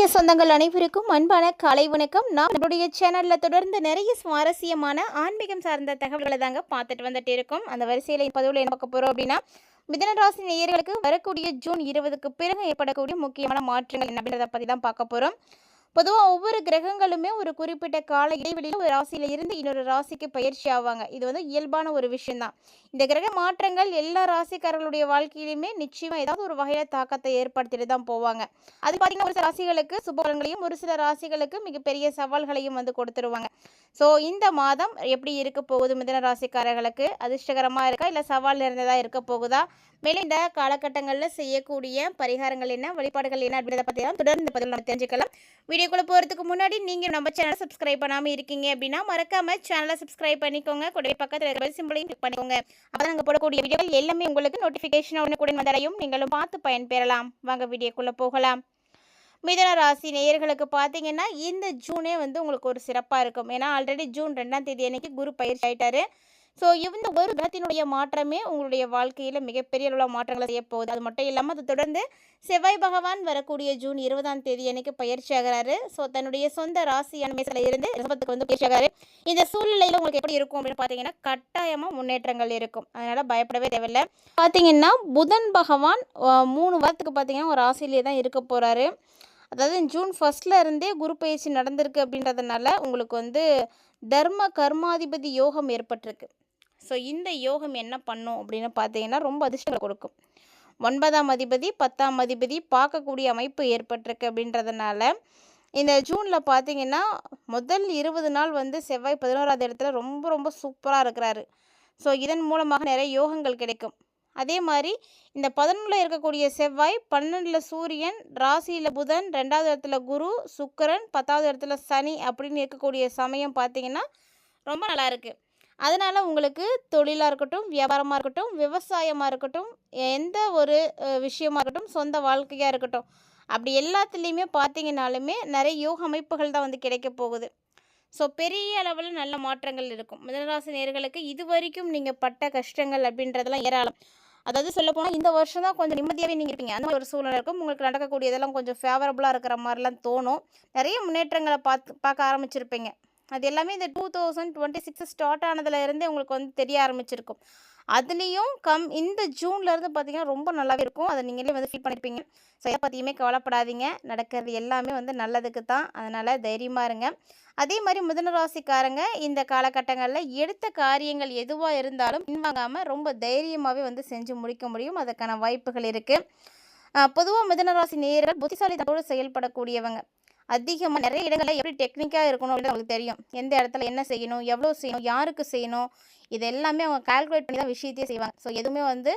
சொந்தங்கள் அனைவருக்கும் அன்பான காலை வணக்கம். நான் நம்மளுடைய சேனல்ல தொடர்ந்து நிறைய சுவாரஸ்யமான ஆன்மீகம் சார்ந்த தகவல்களை தாங்க பார்த்துட்டு வந்துட்டு இருக்கோம். அந்த வரிசையில் பதிவில் என்ன பார்க்க போறோம் அப்படின்னா, மிதுன ராசி நேயர்களுக்கு வரக்கூடிய ஜூன் 20க்கு பிறகு ஏற்படக்கூடிய முக்கியமான மாற்றங்கள் என்ன அப்படின்றத பற்றி தான் பார்க்க போறோம். பொதுவாக ஒவ்வொரு கிரகங்களுமே ஒரு குறிப்பிட்ட கால இடைவெளியில் ஒரு ராசியில இருந்து இன்னொரு ராசிக்கு பயிற்சி ஆவாங்க. இது வந்து இயல்பான ஒரு விஷயம்தான். இந்த கிரக மாற்றங்கள் எல்லா ராசிக்காரர்களுடைய வாழ்க்கையிலுமே நிச்சயமா ஏதாவது ஒரு வகையில தாக்கத்தை ஏற்படுத்திட்டு தான் போவாங்க. அது பார்த்தீங்கன்னா ஒரு சில ராசிகளுக்கு சுபபலன்களையும் ஒரு சில ராசிகளுக்கு மிகப்பெரிய சவால்களையும் வந்து கொடுத்துருவாங்க. ஸோ இந்த மாதம் எப்படி இருக்க போகுது மிதுன ராசிக்காரர்களுக்கு? அதிர்ஷ்டகரமாக இருக்கா இல்லை சவால் நிறைந்ததாக இருக்க போகுதா? மேலும் இந்த காலகட்டங்களில் செய்யக்கூடிய பரிகாரங்கள் என்ன, வழிபாடுகள் என்ன அப்படின்றத பற்றி தான் தொடர்ந்து பதில் நம்ம தெரிஞ்சுக்கலாம். வீடியோக்குள்ளே போகிறதுக்கு முன்னாடி நீங்கள் நம்ம சேனலை சப்ஸ்கிரைப் பண்ணாமல் இருக்கீங்க அப்படின்னா மறக்காமல் சேனலை சப்ஸ்கிரைப் பண்ணிக்கோங்க. கூடவே பக்கத்தில் இருக்கிற சிம்பிளையும் கிளிக் பண்ணிக்கோங்க. அப்போ நாங்கள் போடக்கூடிய வீடியோக்கள் எல்லாமே உங்களுக்கு நோட்டிஃபிகேஷன் உடனுக்குடன் வந்தடையும். நீங்களும் பார்த்து பயன்பெறலாம். வாங்க வீடியோக்குள்ளே போகலாம். மிதுன ராசி நேயர்களுக்கு பார்த்தீங்கன்னா இந்த ஜூனே வந்து உங்களுக்கு ஒரு சிறப்பாக இருக்கும். ஏன்னா ஆல்ரெடி ஜூன் 2ஆம் தேதி அன்னைக்கு குரு பயிற்சி ஆயிட்டாரு. ஸோ இந்த ஒரு கிரகத்தினுடைய மாற்றமே உங்களுடைய வாழ்க்கையில் மிகப்பெரிய அளவில் மாற்றங்களை செய்ய போகுது. அது மட்டும் இல்லாமல் அதை தொடர்ந்து செவ்வாய் பகவான் வரக்கூடிய ஜூன் 20ஆம் தேதி அன்னைக்கு பயிற்சி ஆகிறாரு. ஸோ தன்னுடைய சொந்த ராசியான மேசையில் இருந்து ரிஷபத்துக்கு வந்து பயிற்சி ஆகிறாரு. இந்த சூழ்நிலையில் உங்களுக்கு எப்படி இருக்கும் அப்படின்னு பார்த்தீங்கன்னா கட்டாயமாக முன்னேற்றங்கள் இருக்கும். அதனால் பயப்படவே தேவையில்லை. பார்த்தீங்கன்னா புதன் பகவான் 3 வாரத்துக்கு பார்த்தீங்கன்னா ஒரு ராசியிலே தான் இருக்க போகிறாரு. அதாவது ஜூன் 1 இருந்தே குரு பயிற்சி நடந்திருக்கு அப்படின்றதுனால உங்களுக்கு வந்து தர்ம கர்மாதிபதி யோகம் ஏற்பட்டிருக்கு. ஸோ இந்த யோகம் என்ன பண்ணும் அப்படின்னு பார்த்தீங்கன்னா ரொம்ப அதிர்ஷ்டங்களை கொடுக்கும். 9ஆம் அதிபதி 10ஆம் அதிபதி பார்க்கக்கூடிய அமைப்பு ஏற்பட்டிருக்கு அப்படின்றதுனால இந்த ஜூனில் பார்த்தீங்கன்னா முதல் 20 நாள் வந்து செவ்வாய் 11ஆவது இடத்துல ரொம்ப ரொம்ப சூப்பராக இருக்கிறாரு. ஸோ இதன் மூலமாக நிறைய யோகங்கள் கிடைக்கும். அதே மாதிரி இந்த 11ல் இருக்கக்கூடிய செவ்வாய், 12ல் சூரியன், ராசியில் புதன், 2ஆவது இடத்துல குரு, சுக்கிரன், 10ஆவது இடத்துல சனி அப்படின்னு இருக்கக்கூடிய சமயம் பார்த்தீங்கன்னா ரொம்ப நல்லா இருக்குது. அதனால் உங்களுக்கு தொழிலாக இருக்கட்டும், வியாபாரமாக இருக்கட்டும், விவசாயமாக இருக்கட்டும், எந்த ஒரு விஷயமாக இருக்கட்டும், சொந்த வாழ்க்கையாக இருக்கட்டும், அப்படி எல்லாத்துலேயுமே பார்த்தீங்கன்னாலுமே நிறைய யோக அமைப்புகள் தான் வந்து கிடைக்க போகுது. ஸோ பெரிய அளவில் நல்ல மாற்றங்கள் இருக்கும். மிதுனராசி நேயர்களுக்கு இது வரைக்கும் நீங்கள் பட்ட கஷ்டங்கள் அப்படின்றதெல்லாம் ஏராளம். அதாவது சொல்லப்போனால் இந்த வருஷம் தான் கொஞ்சம் நிம்மதியாகவே நீங்கள் இருப்பீங்க. அந்த ஒரு சூழ்நிலை இருக்கும். உங்களுக்கு நடக்கக்கூடியதெல்லாம் கொஞ்சம் ஃபேவரபுளாக இருக்கிற மாதிரிலாம் தோணும். நிறைய முன்னேற்றங்களை பார்க்க ஆரம்பிச்சிருப்பீங்க. அது எல்லாமே இந்த 2026 ஸ்டார்ட் ஆனதுல இருந்தே உங்களுக்கு வந்து தெரிய ஆரம்பிச்சிருக்கும். அதுலேயும் இந்த ஜூன்லேருந்து பார்த்தீங்கன்னா ரொம்ப நல்லாவே இருக்கும். அதை நீங்களே வந்து ஃபீல் பண்ணியிருப்பீங்க. ஸோ எதை பற்றியுமே கவலைப்படாதீங்க. நடக்கிறது எல்லாமே வந்து நல்லதுக்கு தான். அதனால் தைரியமாக இருங்க. அதே மாதிரி மிதுன ராசிக்காரங்க இந்த காலகட்டங்களில் எடுத்த காரியங்கள் எதுவாக இருந்தாலும் பின்வாங்காமல் ரொம்ப தைரியமாகவே வந்து செஞ்சு முடிக்க முடியும். அதுக்கான வாய்ப்புகள் இருக்குது. பொதுவாக மிதுன ராசி நேயர்கள் புத்திசாலித்தனத்தோடு செயல்படக்கூடியவங்க. அதிகமாக நிறைய இடங்களில் எப்படி டெக்னிக்காக இருக்கணும் அப்படின்னு அவங்களுக்கு தெரியும். எந்த இடத்துல என்ன செய்யணும், எவ்வளோ செய்யணும், யாருக்கு செய்யணும், இது எல்லாமே அவங்க கால்குலேட் பண்ணி தான் விஷயத்தையே செய்வாங்க. ஸோ எதுவுமே வந்து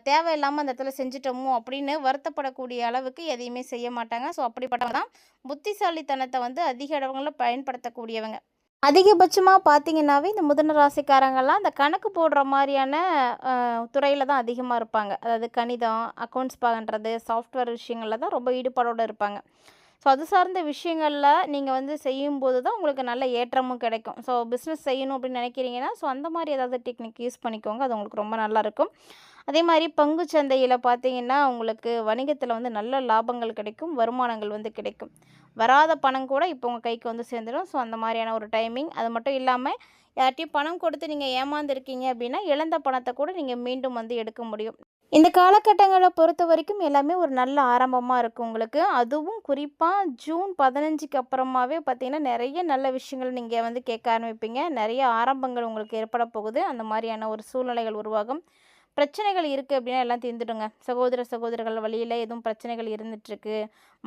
தேவையில்லாமல் அந்த இடத்துல செஞ்சிட்டோமோ அப்படின்னு வருத்தப்படக்கூடிய அளவுக்கு எதையுமே செய்ய மாட்டாங்க. ஸோ அப்படிப்பட்டவங்க தான் புத்திசாலித்தனத்தை வந்து அதிக இடங்களில் பயன்படுத்தக்கூடியவங்க. அதிகபட்சமாக பார்த்தீங்கன்னாவே இந்த மிதுன ராசிக்காரங்கள்லாம் இந்த கணக்கு போடுற மாதிரியான துறையில் தான் அதிகமாக இருப்பாங்க. அதாவது கணிதம், அக்கௌண்ட்ஸ் பார்க்கறது, சாஃப்ட்வேர் விஷயங்களில் தான் ரொம்ப ஈடுபாடோடு இருப்பாங்க. ஸோ அது சார்ந்த விஷயங்களில் நீங்கள் வந்து செய்யும்போது தான் உங்களுக்கு நல்ல ஏற்றமும் கிடைக்கும். ஸோ பிஸ்னஸ் செய்யணும் அப்படின்னு நினைக்கிறீங்கன்னா ஸோ அந்த மாதிரி ஏதாவது டெக்னிக் யூஸ் பண்ணிக்கோங்க. அது உங்களுக்கு ரொம்ப நல்லாயிருக்கும். அதே மாதிரி பங்கு சந்தையில் பார்த்தீங்கன்னா உங்களுக்கு வணிகத்தில் வந்து நல்ல லாபங்கள் கிடைக்கும், வருமானங்கள் வந்து கிடைக்கும். வராத பணம் கூட இப்போ உங்கள் கைக்கு வந்து சேர்ந்துடும். ஸோ அந்த மாதிரியான ஒரு டைமிங். அது மட்டும் இல்லாமல் யார்கிட்டையும் பணம் கொடுத்து நீங்கள் ஏமாந்துருக்கீங்க அப்படின்னா இழந்த பணத்தை கூட நீங்கள் மீண்டும் வந்து எடுக்க முடியும். இந்த காலகட்டங்களை பொறுத்த வரைக்கும் எல்லாமே ஒரு நல்ல ஆரம்பமாக இருக்கும் உங்களுக்கு. அதுவும் குறிப்பாக ஜூன் 15க்கு அப்புறமாவே பார்த்தீங்கன்னா நிறைய நல்ல விஷயங்கள் நீங்கள் வந்து கேட்க ஆரம்பிப்பீங்க. நிறைய ஆரம்பங்கள் உங்களுக்கு ஏற்பட போகுது. அந்த மாதிரியான ஒரு சூழ்நிலைகள் உருவாகும். பிரச்சனைகள் இருக்குது அப்படின்னா எல்லாம் தீர்ந்துடுங்க. சகோதரர்கள் வழியில் எதுவும் பிரச்சனைகள் இருந்துகிட்ருக்கு,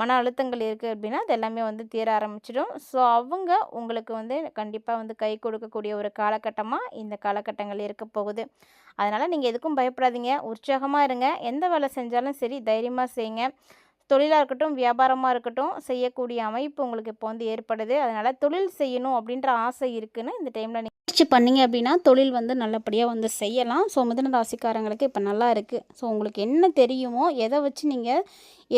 மன அழுத்தங்கள் இருக்குது அப்படின்னா அது எல்லாமே வந்து தீர ஆரம்பிச்சிடும். ஸோ அவங்க உங்களுக்கு வந்து கண்டிப்பாக வந்து கை கொடுக்கக்கூடிய ஒரு காலகட்டமாக இந்த காலகட்டங்கள் இருக்க போகுது. அதனால் நீங்கள் எதுக்கும் பயப்படாதீங்க. உற்சாகமாக இருங்க. எந்த வேலை செஞ்சாலும் சரி தைரியமாக செய்யுங்க. தொழிலாக இருக்கட்டும், வியாபாரமாக இருக்கட்டும், செய்யக்கூடிய அமைப்பு உங்களுக்கு இப்போ வந்து ஏற்படுது. அதனால் தொழில் செய்யணும் அப்படின்ற ஆசை இருக்குன்னு இந்த டைமில் முயற்சி பண்ணிங்க அப்படின்னா தொழில் வந்து நல்லபடியாக வந்து செய்யலாம். ஸோ மிதுன ராசிக்காரங்களுக்கு இப்போ நல்லா இருக்குது. ஸோ உங்களுக்கு என்ன தெரியுமோ எதை வச்சு நீங்கள்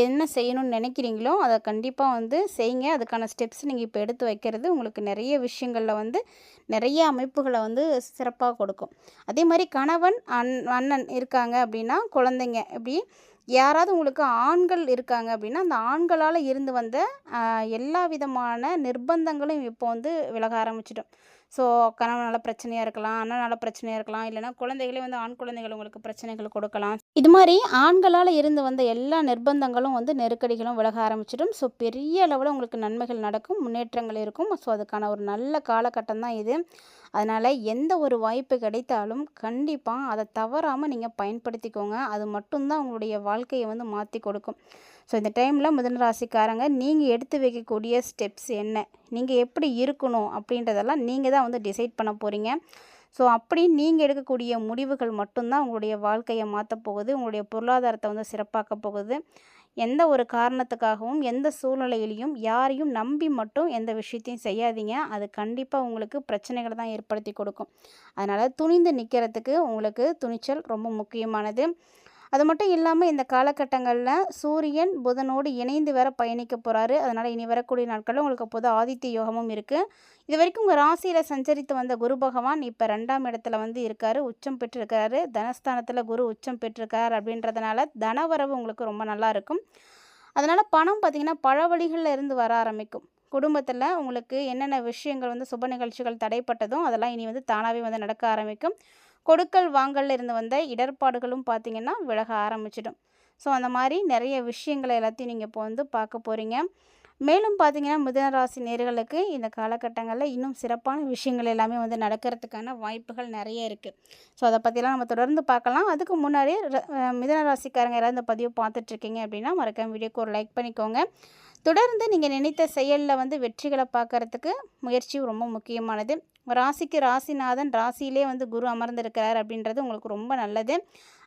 என்ன செய்யணும்னு நினைக்கிறீங்களோ அதை கண்டிப்பாக வந்து செய்யுங்க. அதுக்கான ஸ்டெப்ஸ் நீங்கள் இப்போ எடுத்து வைக்கிறது உங்களுக்கு நிறைய விஷயங்களில் வந்து நிறைய அமைப்புகளை வந்து சிறப்பாக கொடுக்கும். அதே மாதிரி கணவன் அண்ணன் இருக்காங்க அப்படின்னா குழந்தைங்க இப்படி யாராவது உங்களுக்கு ஆண்கள் இருக்காங்க அப்படின்னா, அந்த ஆண்களால் இருந்து வந்த எல்லா விதமான நிர்பந்தங்களும் இப்போ வந்து விலக ஆரம்பிச்சிடும். ஸோ கணவனால பிரச்சனையாக இருக்கலாம், அண்ணனால பிரச்சனையாக இருக்கலாம், இல்லைனா குழந்தைகளே வந்து ஆண் குழந்தைகள் உங்களுக்கு பிரச்சனைகள் கொடுக்கலாம். இது மாதிரி ஆண்களால் இருந்து வந்த எல்லா நிர்பந்தங்களும் வந்து நெருக்கடிகளும் விலக ஆரம்பிச்சிடும். ஸோ பெரிய அளவில் உங்களுக்கு நன்மைகள் நடக்கும், முன்னேற்றங்கள் இருக்கும். ஸோ அதுக்கான ஒரு நல்ல காலகட்டம் தான் இது. அதனால் எந்த ஒரு வாய்ப்பு கிடைத்தாலும் கண்டிப்பாக அதை தவறாமல் நீங்கள் பயன்படுத்திக்கோங்க. அது மட்டும்தான் உங்களுடைய வாழ்க்கையை வந்து மாற்றி கொடுக்கும். ஸோ இந்த டைமில் மிதுன ராசிக்காரங்க நீங்கள் எடுத்து வைக்கக்கூடிய ஸ்டெப்ஸ் என்ன, நீங்கள் எப்படி இருக்கணும் அப்படின்றதெல்லாம் நீங்கள் தான் வந்து டிசைட் பண்ண போகிறீங்க. ஸோ அப்படி நீங்கள் எடுக்கக்கூடிய முடிவுகள் மட்டும்தான் உங்களுடைய வாழ்க்கையை மாற்றப் போகுது, உங்களுடைய பொருளாதாரத்தை வந்து சிறப்பாக்க போகுது. எந்த ஒரு காரணத்துக்காகவும் எந்த சூழ்நிலையிலையும் யாரையும் நம்பி மட்டும் எந்த விஷயத்தையும் செய்யாதீங்க. அது கண்டிப்பாக உங்களுக்கு பிரச்சனைகளை தான் ஏற்படுத்தி கொடுக்கும். அதனால் துணிந்து நிற்கிறதுக்கு உங்களுக்கு துணிச்சல் ரொம்ப முக்கியமானது. அது மட்டும் இல்லாமல் இந்த காலகட்டங்களில் சூரியன் புதனோடு இணைந்து வேற பயணிக்க போகிறாரு. அதனால் இனி வரக்கூடிய நாட்களில் உங்களுக்கு பொது ஆதித்ய யோகமும் இருக்குது. இது வரைக்கும் உங்கள் ராசியில் சஞ்சரித்து வந்த குரு பகவான் இப்போ 2ஆம் இடத்துல வந்து இருக்கார், உச்சம் பெற்றிருக்காரு. தனஸ்தானத்தில் குரு உச்சம் பெற்றிருக்கார் அப்படின்றதுனால தனவரவு உங்களுக்கு ரொம்ப நல்லா இருக்கும். அதனால் பணம் பார்த்திங்கன்னா பல வழிகளில் இருந்து வர ஆரம்பிக்கும். குடும்பத்தில் உங்களுக்கு என்னென்ன விஷயங்கள் வந்து சுப நிகழ்ச்சிகள் தடைப்பட்டதோ அதெல்லாம் இனி வந்து தானாகவே வந்து நடக்க ஆரம்பிக்கும். கொடுக்கல் வாங்கல்ல இருந்து வந்த இடர்பாடுகளும் பார்த்திங்கன்னா விலக ஆரம்பிச்சிடும். ஸோ அந்த மாதிரி நிறைய விஷயங்களை எல்லாத்தையும் நீங்கள் இப்போ வந்து பார்க்க போகிறீங்க. மேலும் பார்த்திங்கன்னா மிதுனராசி நேயர்களுக்கு இந்த காலகட்டங்களில் இன்னும் சிறப்பான விஷயங்கள் எல்லாமே வந்து நடக்கிறதுக்கான வாய்ப்புகள் நிறைய இருக்குது. ஸோ அதை பற்றிலாம் நம்ம தொடர்ந்து பார்க்கலாம். அதுக்கு முன்னாடி மிதுனராசிக்காரங்க யாராவது இந்த பதிவு பார்த்துட்ருக்கீங்க அப்படின்னா மறக்காம வீடியோக்கு ஒரு லைக் பண்ணிக்கோங்க. தொடர்ந்து நீங்கள் நினைத்த செயலில் வந்து வெற்றிகளை பார்க்குறதுக்கு முயற்சி ரொம்ப முக்கியமானது. ராசிக்கு ராசிநாதன் ராசியிலே வந்து குரு அமர்ந்திருக்கிறார் அப்படின்றது உங்களுக்கு ரொம்ப நல்லது.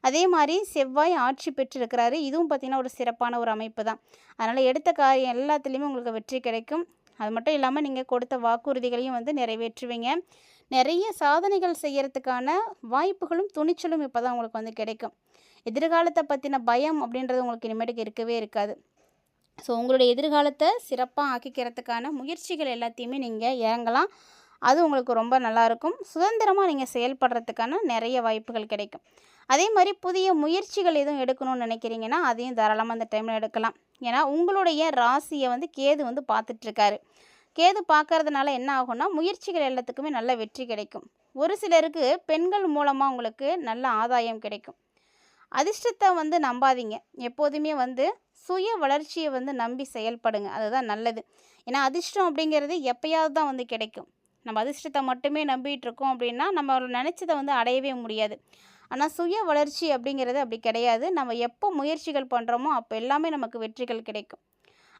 அதே மாதிரி செவ்வாய் ஆட்சி பெற்றிருக்கிறாரு. இதுவும் பார்த்திங்கன்னா ஒரு சிறப்பான ஒரு அமைப்பு தான். அதனால் எடுத்த காரியம் எல்லாத்துலேயுமே உங்களுக்கு வெற்றி கிடைக்கும். அது மட்டும் இல்லாமல் நீங்கள் கொடுத்த வாக்குறுதிகளையும் வந்து நிறைவேற்றுவீங்க. நிறைய சாதனைகள் செய்கிறதுக்கான வாய்ப்புகளும் துணிச்சலும் இப்போ தான் உங்களுக்கு வந்து கிடைக்கும். எதிர்காலத்தை பற்றின பயம் அப்படின்றது உங்களுக்கு இனிமேட்டுக்கு இருக்கவே இருக்காது. ஸோ உங்களுடைய எதிர்காலத்தை சிறப்பாக ஆக்கிக்கிறதுக்கான முயற்சிகள் எல்லாத்தையுமே நீங்கள் இறங்கலாம். அது உங்களுக்கு ரொம்ப நல்லாயிருக்கும். சுதந்திரமாக நீங்கள் செயல்படுறதுக்கான நிறைய வாய்ப்புகள் கிடைக்கும். அதே மாதிரி புதிய முயற்சிகள் எதுவும் எடுக்கணும்னு நினைக்கிறீங்கன்னா அதையும் தாராளமாக அந்த டைமில் எடுக்கலாம். ஏன்னா உங்களுடைய ராசியை வந்து கேது வந்து பார்த்துட்ருக்காரு. கேது பார்க்கறதுனால என்ன ஆகும்னா முயற்சிகள் எல்லாத்துக்குமே நல்ல வெற்றி கிடைக்கும். ஒரு சிலருக்கு பெண்கள் மூலமாக உங்களுக்கு நல்ல ஆதாயம் கிடைக்கும். அதிர்ஷ்டத்தை வந்து நம்பாதீங்க. எப்போதுமே வந்து சுய வளர்ச்சியை வந்து நம்பி செயல்படுங்க. அதுதான் நல்லது. ஏன்னா அதிர்ஷ்டம் அப்படிங்கிறது எப்பயாவது தான் வந்து கிடைக்கும். நம்ம அதிர்ஷ்டத்தை மட்டுமே நம்பிட்டு இருக்கோம் அப்படின்னா நம்ம நினச்சதை வந்து அடையவே முடியாது. ஆனால் சுய வளர்ச்சி அப்படிங்கிறது அப்படி கிடையாது. நம்ம எப்போ முயற்சிகள் பண்ணுறோமோ அப்போ எல்லாமே நமக்கு வெற்றிகள் கிடைக்கும்.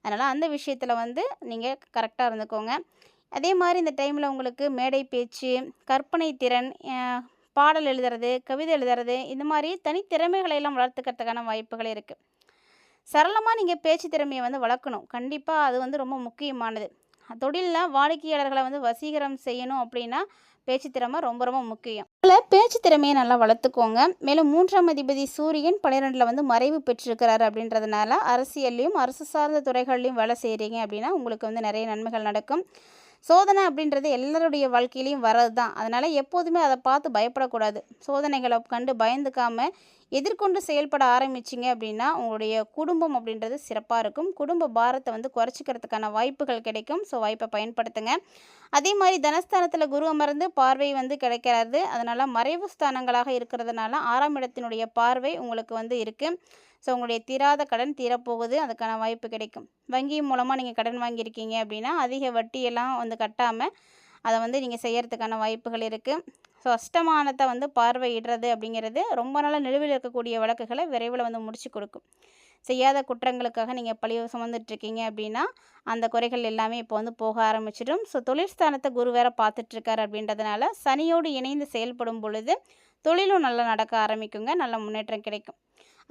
அதனால் அந்த விஷயத்தில் வந்து நீங்கள் கரெக்டாக இருந்துக்கோங்க. அதே மாதிரி இந்த டைமில் உங்களுக்கு மேடை பேச்சு, கற்பனை திறன், பாடல் எழுதுறது, கவிதை எழுதுறது, இந்த மாதிரி தனித்திறமைகளை எல்லாம் வளர்த்துக்கிறதுக்கான வாய்ப்புகள் இருக்குது. சரளமாக நீங்கள் பேச்சு திறமையை வந்து வளர்க்கணும். கண்டிப்பாக அது வந்து ரொம்ப முக்கியமானது. தொழிலில் வாடிக்கையாளர்களை வந்து வசீகரம் செய்யணும் அப்படின்னா பேச்சு திறமை ரொம்ப ரொம்ப முக்கியம். அதில் பேச்சு திறமையை நல்லா வளர்த்துக்கோங்க. மேலும் 3ஆம் அதிபதி சூரியன் 12ல் வந்து மறைவு பெற்றிருக்கிறாரு அப்படின்றதுனால அரசியல்லையும் அரசு சார்ந்த துறைகள்லையும் வேலை செய்கிறீங்க அப்படின்னா உங்களுக்கு வந்து நிறைய நன்மைகள் நடக்கும். சோதனை அப்படின்றது எல்லாருடைய வாழ்க்கையிலையும் வர்றது தான். அதனால் எப்போதுமே அதை பார்த்து பயப்படக்கூடாது. சோதனைகளை கண்டு பயந்துக்காமல் எதிர்கொண்டு செயல்பட ஆரம்பிச்சிங்க அப்படின்னா உங்களுடைய குடும்பம் அப்படின்றது சிறப்பாக இருக்கும். குடும்ப பாரத்தை வந்து குறைச்சிக்கிறதுக்கான வாய்ப்புகள் கிடைக்கும். ஸோ வாய்ப்பை பயன்படுத்துங்க. அதே மாதிரி தனஸ்தானத்தில் குரு அமர்ந்து பார்வை வந்து கிடைக்கிறது. அதனால் மறைவு ஸ்தானங்களாக இருக்கிறதுனால 6ஆம் இடத்தினுடைய பார்வை உங்களுக்கு வந்து இருக்குது. ஸோ உங்களுடைய தீராத கடன் தீரப்போகுது. அதுக்கான வாய்ப்பு கிடைக்கும். வங்கி மூலமாக நீங்கள் கடன் வாங்கியிருக்கீங்க அப்படின்னா அதிக வட்டியெல்லாம் வந்து கட்டாமல் அதை வந்து நீங்கள் செய்கிறதுக்கான வாய்ப்புகள் இருக்குது. ஸோ அஷ்டமானத்தை வந்து பார்வையிடுறது அப்படிங்கிறது ரொம்ப நாளாக நிலுவையில் இருக்கக்கூடிய வழக்குகளை விரைவில் வந்து முடிச்சு கொடுக்கும். செய்யாத குற்றங்களுக்காக நீங்கள் பழி சுமந்துட்டுருக்கீங்க அப்படின்னா அந்த குறைகள் எல்லாமே இப்போ வந்து போக ஆரம்பிச்சிடும். ஸோ தொழிற்ஸ்தானத்தை குரு வேற பார்த்துட்ருக்காரு அப்படின்றதுனால சனியோடு இணைந்து செயல்படும் பொழுது தொழிலும் நல்லா நடக்க ஆரம்பிக்குங்க. நல்ல முன்னேற்றம் கிடைக்கும்.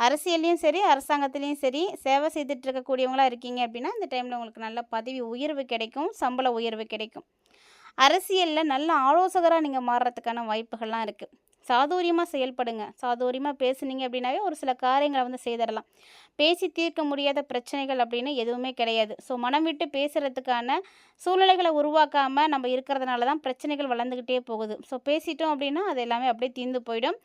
அரசியல்லையும் சரி அரசாங்கத்துலேயும் சரி சேவை செய்துட்டு இருக்கக்கூடியவங்களாக இருக்கீங்க அப்படின்னா இந்த டைமில் உங்களுக்கு நல்ல பதவி உயர்வு கிடைக்கும், சம்பள உயர்வு கிடைக்கும். அரசியலில் நல்ல ஆலோசகராக நீங்கள் மாறுறதுக்கான வாய்ப்புகள்லாம் இருக்குது. சாதுரியமாக செயல்படுங்க. சாதுரியமாக பேசுனீங்க அப்படின்னாவே ஒரு சில காரியங்களை வந்து செய்திடலாம். பேசி தீர்க்க முடியாத பிரச்சனைகள் அப்படின்னு எதுவுமே கிடையாது. ஸோ மனம் விட்டு பேசுகிறதுக்கான சூழ்நிலைகளை உருவாக்காமல் நம்ம இருக்கிறதுனால தான் பிரச்சனைகள் வளர்ந்துக்கிட்டே போகுது. ஸோ பேசிட்டோம் அப்படின்னா அது எல்லாமே அப்படியே தீர்ந்து போயிடும்.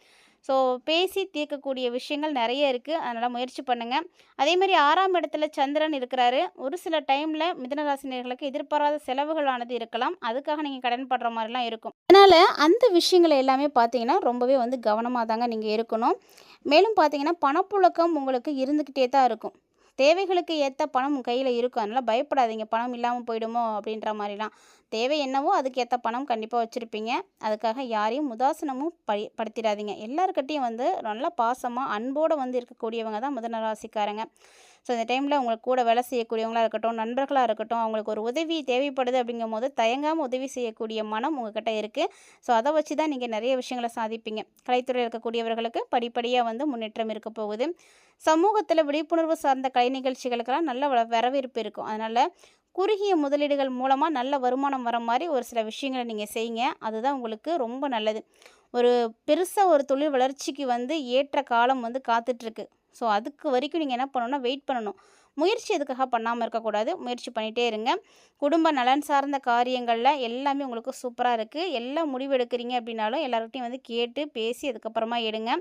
ஸோ பேசி தீர்க்கக்கூடிய விஷயங்கள் நிறைய இருக்குது. அதனால் முயற்சி பண்ணுங்கள். அதேமாதிரி 6ஆம் இடத்துல சந்திரன் இருக்கிறாரு. ஒரு சில டைமில் மிதுனராசினியர்களுக்கு எதிர்பாராத செலவுகளானது இருக்கலாம். அதுக்காக நீங்கள் கடன் படுற மாதிரிலாம் இருக்கும். அதனால் அந்த விஷயங்களை எல்லாமே பார்த்தீங்கன்னா ரொம்பவே வந்து கவனமாக தாங்க நீங்கள் இருக்கணும். மேலும் பார்த்தீங்கன்னா பணப்புழக்கம் உங்களுக்கு இருந்துக்கிட்டே தான் இருக்கும். தேவைகளுக்கு ஏற்ற பணம் உங்கள் கையில் இருக்கும். அதனால் பயப்படாதீங்க, பணம் இல்லாமல் போயிடுமோ அப்படின்ற மாதிரிலாம். தேவை என்னவோ அதுக்கேற்ற பணம் கண்டிப்பாக வச்சுருப்பீங்க. அதுக்காக யாரையும் உதாசீனமும் படுத்திடாதீங்க. எல்லாருக்கிட்டையும் வந்து நல்லா பாசமாக அன்போடு வந்து இருக்கக்கூடியவங்க தான் மிதுன ராசிக்காரங்க. ஸோ இந்த டைமில் உங்களுக்கு கூட வேலை செய்யக்கூடியவங்களாக இருக்கட்டும், நண்பர்களாக இருக்கட்டும், அவங்களுக்கு ஒரு உதவி தேவைப்படுது அப்படிங்கும்போது தயங்காமல் உதவி செய்யக்கூடிய மனம் உங்கள்கிட்ட இருக்குது. ஸோ அதை வச்சு தான் நீங்கள் நிறைய விஷயங்களை சாதிப்பீங்க. கலைத்துறையில் இருக்கக்கூடியவர்களுக்கு படிப்படியாக வந்து முன்னேற்றம் இருக்க போகுது. சமூகத்தில் விழிப்புணர்வு சார்ந்த கலை நிகழ்ச்சிகளுக்கெல்லாம் நல்ல வரவேற்பு இருக்கும். அதனால் குறுகிய முதலீடுகள் மூலமாக நல்ல வருமானம் வர மாதிரி ஒரு சில விஷயங்களை நீங்கள் செய்யுங்க. அதுதான் உங்களுக்கு ரொம்ப நல்லது. ஒரு பெருசாக ஒரு தொழில் வளர்ச்சிக்கு வந்து ஏற்ற காலம் வந்து காத்துட்ருக்கு. ஸோ அதுக்கு வரைக்கும் நீங்கள் என்ன பண்ணணும்னா வெயிட் பண்ணணும். முயற்சி எதுக்காக பண்ணாமல் இருக்கக்கூடாது. முயற்சி பண்ணிகிட்டே இருங்க. குடும்ப நலன் சார்ந்த காரியங்களில் எல்லாமே உங்களுக்கு சூப்பராக இருக்குது. எல்லாம் முடிவு எடுக்கிறீங்க அப்படின்னாலும் எல்லார்கிட்டையும் வந்து கேட்டு பேசி அதுக்கப்புறமா எடுங்க.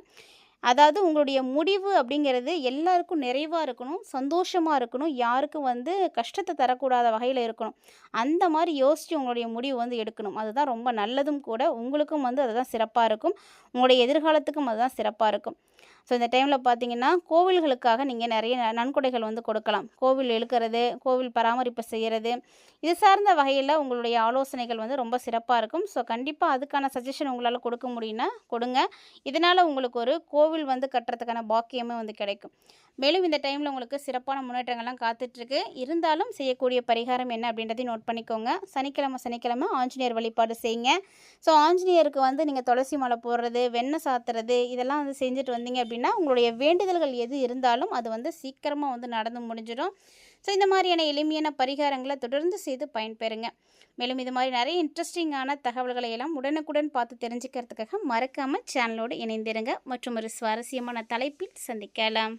அதாவது உங்களுடைய முடிவு அப்படிங்கிறது எல்லாருக்கும் நிறைவாக இருக்கணும், சந்தோஷமாக இருக்கணும், யாருக்கும் வந்து கஷ்டத்தை தரக்கூடாத வகையில் இருக்கணும். அந்த மாதிரி யோசித்து உங்களுடைய முடிவு வந்து எடுக்கணும். அதுதான் ரொம்ப நல்லதும் கூட. உங்களுக்கும் வந்து அதுதான் சிறப்பாக இருக்கும். உங்களுடைய எதிர்காலத்துக்கும் அதுதான் சிறப்பாக இருக்கும். ஸோ இந்த டைமில் பார்த்தீங்கன்னா கோவில்களுக்காக நீங்கள் நிறைய நன்கொடைகள் வந்து கொடுக்கலாம். கோவில் எழுக்கிறது, கோவில் பராமரிப்பு செய்கிறது, இது சார்ந்த வகையில் உங்களுடைய ஆலோசனைகள் வந்து ரொம்ப சிறப்பாக இருக்கும். ஸோ கண்டிப்பாக அதுக்கான சஜஷன் உங்களால் கொடுக்க முடியும்னா கொடுங்க. இதனால் உங்களுக்கு ஒரு கோவில் வந்து கட்டுறதுக்கான பாக்கியமே வந்து கிடைக்கும். மேலும் இந்த டைமில் உங்களுக்கு சிறப்பான முன்னேற்றங்கள்லாம் காத்துட்ருக்கு. இருந்தாலும் செய்யக்கூடிய பரிகாரம் என்ன அப்படின்றதையும் நோட் பண்ணிக்கோங்க. சனிக்கிழமை ஆஞ்சநேயர் வழிபாடு செய்யுங்க. ஸோ ஆஞ்சநேயருக்கு வந்து நீங்கள் துளசி மாலை போடுறது, வெண்ணெய் சாத்துறது இதெல்லாம் வந்து செஞ்சுட்டு வந்தீங்க அப்படின்னா உங்களுடைய வேண்டுதல்கள் எது இருந்தாலும் அது வந்து சீக்கிரமாக வந்து நடந்து முடிஞ்சிடும். ஸோ இந்த மாதிரியான எளிமையான பரிகாரங்களை தொடர்ந்து செய்து பயன்பெறுங்க. மேலும் இது மாதிரி நிறைய இன்ட்ரெஸ்டிங்கான தகவல்களை எல்லாம் உடனுக்குடன் பார்த்து தெரிஞ்சுக்கிறதுக்காக மறக்காமல் சேனலோடு இணைந்திருங்க. மற்றும் ஒரு சுவாரஸ்யமான தலைப்பில் சந்திக்கலாம்.